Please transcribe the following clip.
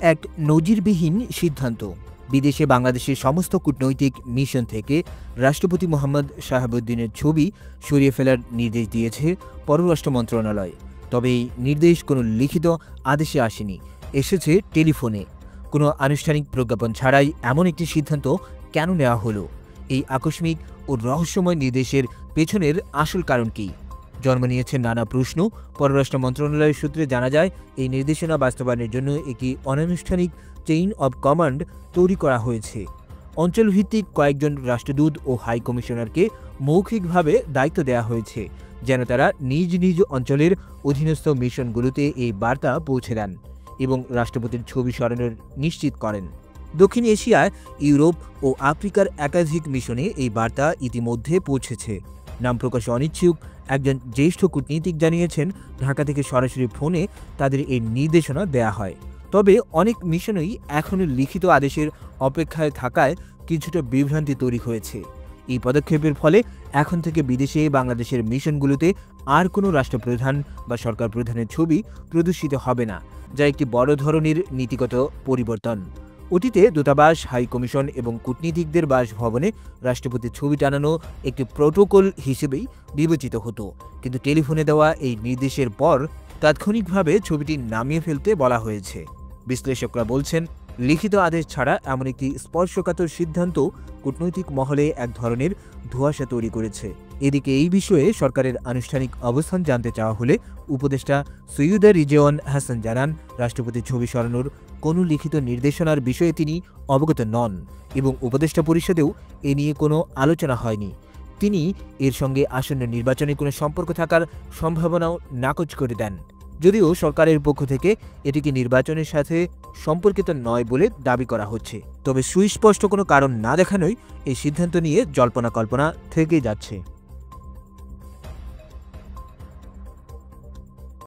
এক নজিরবিহীন সিদ্ধান্ত। বিদেশে বাংলাদেশের সমস্ত কূটনৈতিক মিশন থেকে রাষ্ট্রপতি মোহাম্মদ শাহাবুদ্দিনের ছবি সরিয়ে ফেলার নির্দেশ দিয়েছে পররাষ্ট্র মন্ত্রণালয়। তবে এই নির্দেশ কোনো লিখিত আদেশে আসেনি, এসেছে টেলিফোনে। কোনো আনুষ্ঠানিক প্রজ্ঞাপন ছাড়াই এমন একটি সিদ্ধান্ত কেন নেওয়া হলো? এই আকস্মিক ও রহস্যময় নির্দেশের পেছনের আসল কারণ কী? জন্ম নিয়েছে নানা প্রশ্ন। পররাষ্ট্র মন্ত্রণালয়ের সূত্রে জানা যায়, এই নির্দেশনা বাস্তবায়নের জন্য একটি অনানুষ্ঠানিক চেইন অব কমান্ড তৈরি করা হয়েছে। অঞ্চলভিত্তিক কয়েকজন রাষ্ট্রদূত ও হাই কমিশনারকে মৌখিকভাবে দায়িত্ব দেওয়া হয়েছে, যেন তারা নিজ নিজ অঞ্চলের অধীনস্থ মিশনগুলোতে এই বার্তা পৌঁছে দেন এবং রাষ্ট্রপতির ছবি সরানোর নিশ্চিত করেন। দক্ষিণ এশিয়ায়, ইউরোপ ও আফ্রিকার একাধিক মিশনে এই বার্তা ইতিমধ্যে পৌঁছেছে। নাম প্রকাশে অনিচ্ছুক একজন জ্যেষ্ঠ কূটনীতিক জানিয়েছেন, ঢাকা থেকে সরাসরি ফোনে তাদের এই নির্দেশনা দেয়া হয়। তবে অনেক মিশনেই এখনও লিখিত আদেশের অপেক্ষায় থাকায় কিছুটা বিভ্রান্তি তৈরি হয়েছে। এই পদক্ষেপের ফলে এখন থেকে বিদেশে বাংলাদেশের মিশনগুলোতে আর কোনো রাষ্ট্রপ্রধান বা সরকার প্রধানের ছবি প্রদর্শিত হবে না, যা একটি বড় ধরনের নীতিগত পরিবর্তন। অতীতে দূতাবাস, হাই কমিশন এবং কূটনীতিকদের বাসভবনে রাষ্ট্রপতির ছবি টানানো একটি প্রোটোকল হিসেবেই বিবেচিত হতো, কিন্তু টেলিফোনে দেওয়া এই নির্দেশের পর তাৎক্ষণিকভাবে ছবিটি নামিয়ে ফেলতে বলা হয়েছে। বিশ্লেষকরা বলছেন, লিখিত আদেশ ছাড়া এমন একটি স্পর্শকাতর সিদ্ধান্ত কূটনৈতিক মহলে এক ধরনের ধোঁয়াশা তৈরি করেছে। এদিকে এই বিষয়ে সরকারের আনুষ্ঠানিক অবস্থান জানতে চাওয়া হলে উপদেষ্টা সৈয়দা রিজওয়ান হাসান জানান, রাষ্ট্রপতির ছবি সরানোর কোনো লিখিত নির্দেশনার বিষয়ে তিনি অবগত নন এবং উপদেষ্টা পরিষদেও এ নিয়ে কোনো আলোচনা হয়নি। তিনি এর সঙ্গে আসন্ন নির্বাচনে কোনো সম্পর্ক থাকার সম্ভাবনাও নাকচ করে দেন। যদিও সরকারের পক্ষ থেকে এটিকে নির্বাচনের সাথে সম্পর্কিত নয় বলে দাবি করা হচ্ছে, তবে সুস্পষ্ট কোনো কারণ না দেখানোই এই সিদ্ধান্ত নিয়ে জল্পনা কল্পনা থেকে যাচ্ছে।